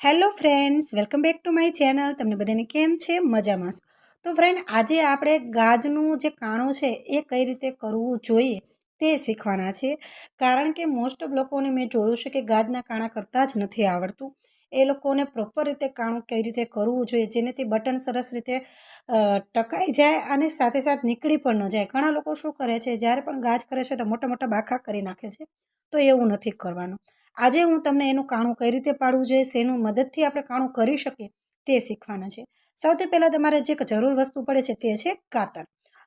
Hello friends, welcome back to my channel. તમને બધાને કેમ છે? મજામાં છો? તો ફ્રેન્ડ, આજે આપણે ગાજનું જે કાણું છે એ કઈ રીતે કરવું જોઈએ તે શીખવાના છે. કારણ કે મોસ્ટ ઓફ લોકોને મેં જોયું છે કે ગાજના કાણા કરતાં જ નથી આવડતું. એ લોકોને પ્રોપર રીતે કાણું કઈ રીતે કરવું જોઈએ જેનાથી બટન સરસ રીતે ટકાઈ જાય અને સાથે સાથે નીકળી પણ ન જાય. ઘણા લોકો શું કરે છે, જ્યારે પણ ગાજ કરે છે તો મોટા મોટા બાખા કરી નાખે છે. તો એવું નથી કરવાનું. આજે હું તમને એનું કાણું કઈ રીતે પાડવું જોઈએ, શેનું મદદથી આપણે કાણું કરી શકીએ તે શીખવાના છે. સૌથી પહેલાં તમારે જે જરૂર વસ્તુ પડે છે તે છે કાતર.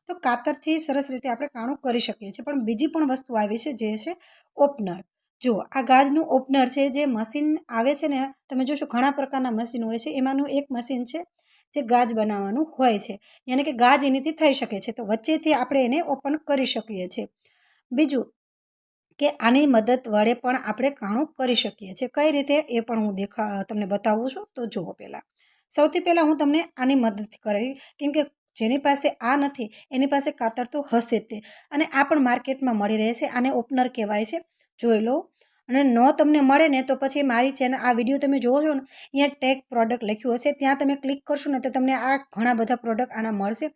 તો કાતરથી સરસ રીતે આપણે કાણું કરી શકીએ છીએ. પણ બીજી પણ વસ્તુ આવી છે જે છે ઓપનર. જુઓ, આ ગાજનું ઓપનર છે જે મશીન આવે છે ને, તમે જોશો ઘણા પ્રકારના મશીન હોય છે. એમાંનું એક મશીન છે જે ગાજ બનાવવાનું હોય છે, યાની કે ગાજ એનીથી થઈ શકે છે. તો વચ્ચેથી આપણે એને ઓપન કરી શકીએ છીએ. બીજું કે આની મદદ વડે પણ આપણે કાણું કરી શકીએ છીએ. કઈ રીતે એ પણ હું તમને બતાવું છું. તો જુઓ, સૌથી પહેલાં હું તમને આની મદદથી કરાવી, કેમ કે જેની પાસે આ નથી એની પાસે કાતર તો હશે જ તે, અને આ પણ માર્કેટમાં મળી રહે છે. આને ઓપનર કહેવાય છે, જોઈ લો. અને ન તમને મળે ને તો પછી મારી ચેનલ, આ વિડીયો તમે જોવો છો ને, અહીંયા ટેગ પ્રોડક્ટ લખ્યું હશે, ત્યાં તમે ક્લિક કરશો ને તો તમને આ ઘણા બધા પ્રોડક્ટ આના મળશે.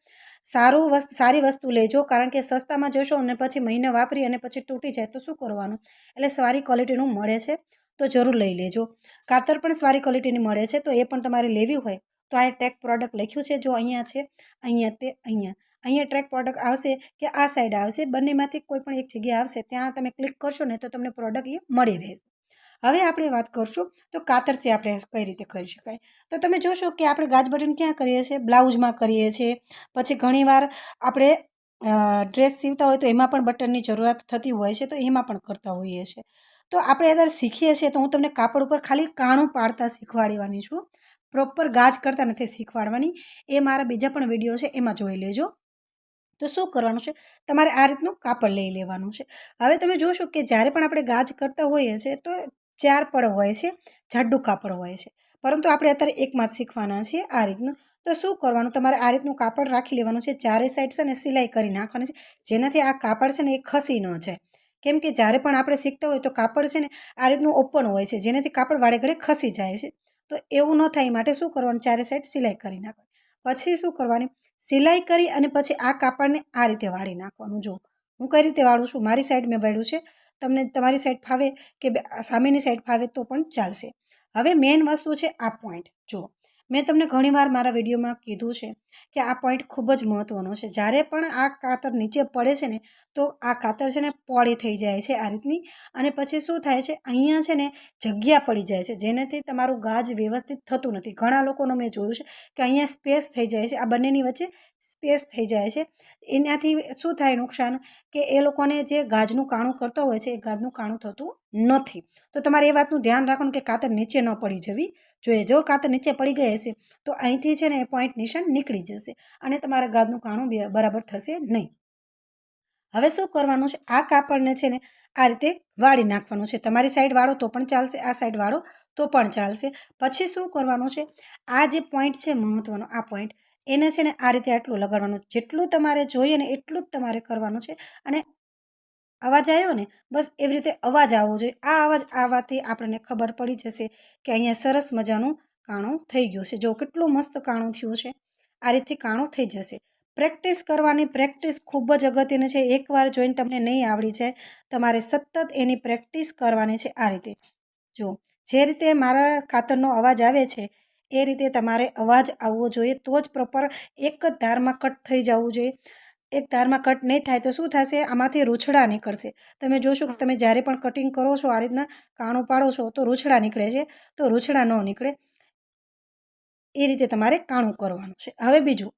સારી વસ્તુ લેજો, કારણ કે સસ્તામાં જોશો અને પછી મહિને વાપરી અને પછી તૂટી જાય તો શું કરવાનું. એટલે સારી ક્વોલિટીનું મળે છે તો જરૂર લઈ લેજો. કાતર પણ સારી ક્વોલિટીની મળે છે, તો એ પણ તમારે લેવી હોય તો આ ટેગ પ્રોડક્ટ લખ્યું છે, જો અહીંયા છે, અહીંયા ટ્રેક પ્રોડક્ટ આવશે કે આ સાઈડ આવશે, બંનેમાંથી કોઈ પણ એક જગ્યાએ આવશે. ત્યાં તમે ક્લિક કરશો ને તો તમને પ્રોડક્ટ એ મળી રહેશે. હવે આપણે વાત કરશું તો કાતરથી આપણે કઈ રીતે કરી શકાય. તો તમે જોશો કે આપણે ગાજ બટન ક્યાં કરીએ છીએ? બ્લાઉઝમાં કરીએ છીએ. પછી ઘણીવાર આપણે ડ્રેસ સીવતા હોય તો એમાં પણ બટનની જરૂરત થતી હોય છે, તો એમાં પણ કરતા હોઈએ છીએ. તો આપણે અત્યારે શીખીએ છીએ તો હું તમને કાપડ ઉપર ખાલી કાણું પાડતા શીખવાડવાની છું. પ્રોપર ગાજ કરતા નથી શીખવાડવાની. એ મારા બીજા પણ વિડીયો છે, એમાં જોઈ લેજો. તો શું કરવાનું છે, તમારે આ રીતનું કાપડ લઈ લેવાનું છે. હવે તમે જોશો કે જ્યારે પણ આપણે ગાજ કરતા હોઈએ છીએ તો 4 પડ હોય છે, જાડું કાપડ હોય છે. પરંતુ આપણે અત્યારે એકમાં શીખવાના છીએ આ રીતનું. તો શું કરવાનું, તમારે આ રીતનું કાપડ રાખી લેવાનું છે. ચારે સાઈડ છે ને સિલાઈ કરી નાખવાની છે, જેનાથી આ કાપડ છે ને એ ખસી ન જાય. કેમ કે જ્યારે પણ આપણે શીખતા હોય તો કાપડ છે ને આ રીતનું ઓપન હોય છે, જેનાથી કાપડ વાળે ઘડે ખસી જાય છે. તો એવું ન થાય માટે શું કરવાનું, ચારે સાઈડ સિલાઈ કરી નાખવાની. પછી શું કરવાની, સિલાઈ કરી અને પછી આ કાપડને આ રીતે વાળી નાખવાનું. જો હું કઈ રીતે વાળું છું, મારી સાઈડ મેં વાળ્યું છે. તમને તમારી સાઈડ ફાવે કે સામેની સાઈડ ફાવે તો પણ ચાલશે. હવે મેઇન વસ્તુ છે આ પોઈન્ટ. જો મેં તમને ઘણીવાર મારા વિડીયોમાં કીધું છે કે આ પોઈન્ટ ખૂબ જ મહત્ત્વનો છે. જ્યારે પણ આ કાતર નીચે પડે છે ને તો આ કાતર છે ને પોળી થઈ જાય છે આ રીતની, અને પછી શું થાય છે, અહીંયા છે ને જગ્યા પડી જાય છે, જેનાથી તમારું ગાજ વ્યવસ્થિત થતું નથી. ઘણા લોકોનો મેં જોયું છે કે અહીંયા સ્પેસ થઈ જાય છે, આ બંનેની વચ્ચે સ્પેસ થઈ જાય છે. એનાથી શું થાય નુકસાન, કે એ લોકોને જે ગાજનું કાણું કરતો હોય છે એ ગાજનું કાણું થતું નથી. તો તમારે એ વાતનું ધ્યાન રાખવાનું કે કાતર નીચે ન પડી જવી જોઈએ. જો કાતર નીચે પડી ગઈ હશે તો અહીંથી છે ને એ પોઈન્ટ નિશાન નીકળી જશે અને તમારા ગાજનું કાણું બરાબર થશે નહીં. હવે શું કરવાનું છે, આ કાપડને છે ને આ રીતે વાળી નાખવાનું છે. તમારી સાઈડ વાળો તો પણ ચાલશે, આ સાઈડ વાળો તો પણ ચાલશે. પછી શું કરવાનું છે, આ જે પોઈન્ટ છે મહત્ત્વનો, આ પોઈન્ટ એને છે ને આ રીતે આટલું લગાડવાનું. જેટલું તમારે જોઈએ ને એટલું જ તમારે કરવાનું છે. અને અવાજ આવ્યો ને, બસ એવી રીતે અવાજ આવવો જોઈએ. આ અવાજ આવવાથી આપણને ખબર પડી જશે કે અહીંયા સરસ મજાનું કાણું થઈ ગયું છે. જો કેટલું મસ્ત કાણું થયું છે. આ રીતથી કાણું થઈ જશે. પ્રેક્ટિસ કરવાની, પ્રેક્ટિસ ખૂબ જ અગત્યની છે. એકવાર જોઈને તમને નહીં આવડી જાય, તમારે સતત એની પ્રેક્ટિસ કરવાની છે. આ રીતે જો જે રીતે મારા કાતરનો અવાજ આવે છે એ રીતે તમારે અવાજ આવવો જોઈએ, તો જ પ્રોપર એક જ ધારમાં કટ થઈ જવું જોઈએ. એક ધારમાં કટ નહીં થાય તો શું થશે, આમાંથી રૂંછડા નીકળશે. તમે જોશો કે તમે જ્યારે પણ કટિંગ કરો છો, આ રીતના કાણું પાડો છો તો રૂંછડા નીકળે છે. તો રૂંછડા ન નીકળે એ રીતે તમારે કાણું કરવાનું છે. હવે બીજું,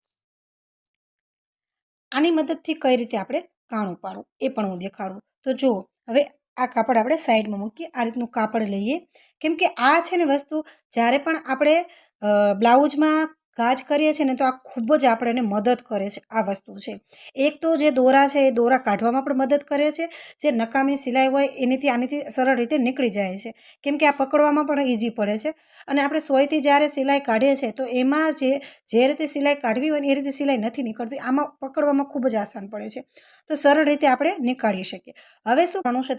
આની મદદથી કઈ રીતે આપણે કાણું પાડવું એ પણ હું દેખાડું. તો જુઓ, હવે આ કાપડ આપણે સાઈડમાં મૂકીએ, આ રીતનું કાપડ લઈએ. કેમ કે આ છે ને વસ્તુ, જ્યારે પણ આપણે બ્લાઉઝમાં કાજ કરીએ છીએ ને તો આ ખૂબ જ આપણને મદદ કરે છે. આ વસ્તુ છે, એક તો જે દોરા છે એ દોરા કાઢવામાં પણ મદદ કરે છે. જે નકામી સિલાઈ હોય એનીથી આનીથી સરળ રીતે નીકળી જાય છે. કેમ કે આ પકડવામાં પણ ઇઝી પડે છે. અને આપણે સોયથી જ્યારે સિલાઈ કાઢીએ છીએ તો એમાં જે રીતે સિલાઈ કાઢવી હોય ને એ રીતે સિલાઈ નથી નીકળતી. આમાં પકડવામાં ખૂબ જ આસાન પડે છે. તો સરળ રીતે આપણે નીકાળી શકીએ. હવે શું કરવાનું છે,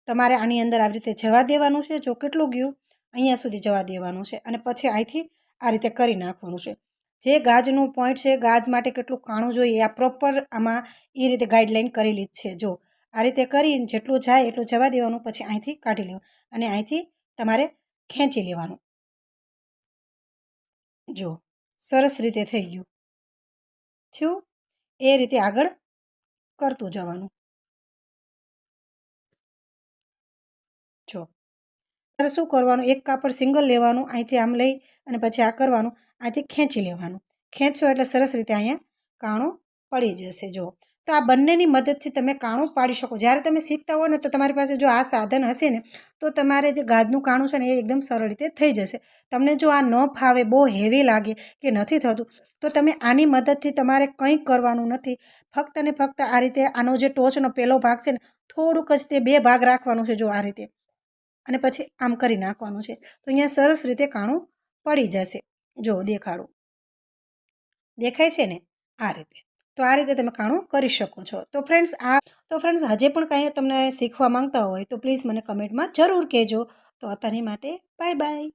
તમારે આની અંદર આવી રીતે જવા દેવાનું છે. જો કેટલું ગયું, અહીંયા સુધી જવા દેવાનું છે અને પછી અહીંથી આ રીતે કરી નાખવાનું છે. જે ગાજનું પોઈન્ટ છે, ગાજ માટે કેટલું કાણું જોઈએ આ પ્રોપર આમાં એ રીતે ગાઈડલાઈન કરેલી જ છે. જો આ રીતે કરીને જેટલું જાય એટલું જવા દેવાનું, પછી અહીંથી કાઢી લેવાનું અને અહીંથી તમારે ખેંચી લેવાનું. જો સરસ રીતે થઈ ગયું. થયું એ રીતે આગળ કરતું જવાનું. જો ત્યારે શું કરવાનું, એક કાપડ સિંગલ લેવાનું, અહીંથી આમ લઈ અને પછી આ કરવાનું, અહીંથી ખેંચી લેવાનું. ખેંચો એટલે સરસ રીતે અહીંયા કાણું પડી જશે. જો તો આ બંનેની મદદથી તમે કાણું પાડી શકો. જ્યારે તમે શીખતા હો ને તો તમારી પાસે જો આ સાધન હશે ને તો તમારે જે ગાજનું કાણું છે ને એ એકદમ સરળ રીતે થઈ જશે. તમને જો આ ન ફાવે, બહુ હેવી લાગે કે નથી થતું, તો તમે આની મદદથી તમારે કંઈ કરવાનું નથી. ફક્ત ને ફક્ત આ રીતે આનો જે ટોચનો પહેલો ભાગ છે ને થોડુંક જ તે 2 ભાગ રાખવાનું છે. જો આ રીતે અને પછી આમ કરી નાખવાનું છે. તો અહીંયા સરસ રીતે કાણું પડી જશે. જો દેખાડું, દેખાય છે ને આ રીતે. તો આ રીતે તમે કાણું કરી શકો છો. તો ફ્રેન્ડ્સ હજે પણ કાંઈ તમને શીખવા માંગતા હોય તો પ્લીઝ મને કમેન્ટમાં જરૂર કહેજો. તો અત્યારે માટે બાય બાય.